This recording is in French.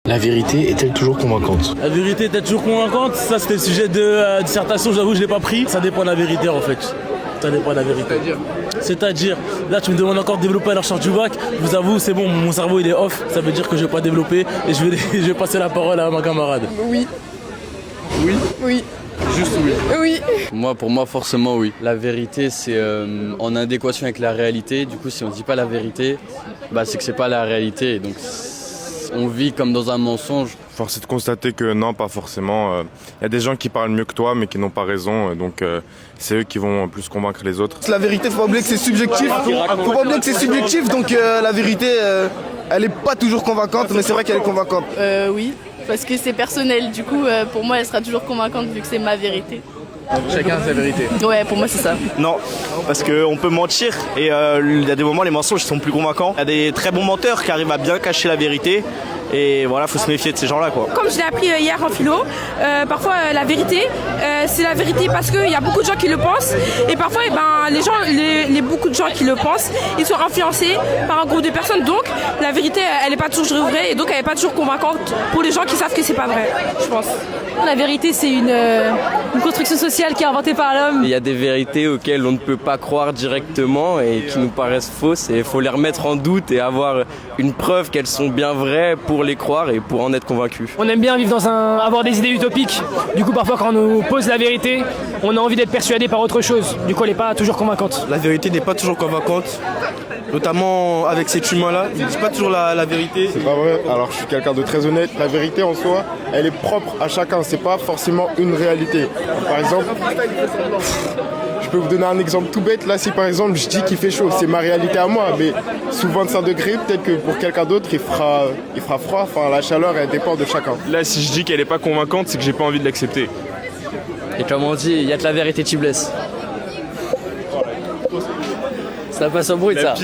La vérité est-elle toujours convaincante? La vérité est-elle toujours convaincante? Ça, c'était le sujet de dissertation, j'avoue, je l'ai pas pris. Ça dépend de la vérité, en fait. Ça dépend de la vérité. C'est-à-dire, là, tu me demandes encore de développer à la recherche du bac. Je vous avoue, c'est bon, mon cerveau, il est off. Ça veut dire que je vais pas développer et je vais passer la parole à ma camarade. Oui. Oui. Oui. Juste oui. Oui. Pour moi, forcément oui. La vérité, c'est en adéquation avec la réalité. Du coup, si on dit pas la vérité, c'est que c'est pas la réalité. Donc, on vit comme dans un mensonge. Force est de constater que non, pas forcément. Il y a des gens qui parlent mieux que toi, mais qui n'ont pas raison. Donc, c'est eux qui vont plus convaincre les autres. La vérité, faut pas oublier que c'est subjectif. Faut pas oublier que c'est subjectif. Donc, la vérité, elle est pas toujours convaincante, mais c'est vrai qu'elle est convaincante. Oui. Parce que c'est personnel, du coup pour moi elle sera toujours convaincante vu que c'est ma vérité. Chacun sa vérité. Ouais, pour moi c'est ça. Non, parce qu'on peut mentir et il y a des moments les mensonges sont plus convaincants. Il y a des très bons menteurs qui arrivent à bien cacher la vérité. Et voilà, faut se méfier de ces gens-là, quoi. Comme je l'ai appris hier en philo, parfois la vérité, c'est la vérité parce qu'il y a beaucoup de gens qui le pensent. Et parfois, beaucoup de gens qui le pensent, ils sont influencés par un groupe de personnes. Donc, la vérité, elle n'est pas toujours vraie et donc elle n'est pas toujours convaincante pour les gens qui savent que c'est pas vrai, je pense. La vérité, c'est une construction sociale qui est inventée par l'homme. Il y a des vérités auxquelles on ne peut pas croire directement et qui nous paraissent fausses. Et il faut les remettre en doute et avoir une preuve qu'elles sont bien vraies pour les croire et pour en être convaincu. On aime bien vivre avoir des idées utopiques. Du coup, parfois, quand on nous pose la vérité, on a envie d'être persuadé par autre chose. Du coup, elle n'est pas toujours convaincante. La vérité n'est pas toujours convaincante, notamment avec cet humain-là. Il ne dit pas toujours la vérité. C'est pas vrai. Alors, je suis quelqu'un de très honnête. La vérité en soi, elle est propre à chacun. C'est pas forcément une réalité. Par exemple, je peux vous donner un exemple tout bête. Là, si par exemple je dis qu'il fait chaud, c'est ma réalité à moi. Mais sous 25 degrés, peut-être que pour quelqu'un d'autre, il fera froid. Enfin, la chaleur, elle dépend de chacun. Là, si je dis qu'elle est pas convaincante, c'est que j'ai pas envie de l'accepter. Et comme on dit, il y a que la vérité qui blesse. Ça passe au bruit, ça.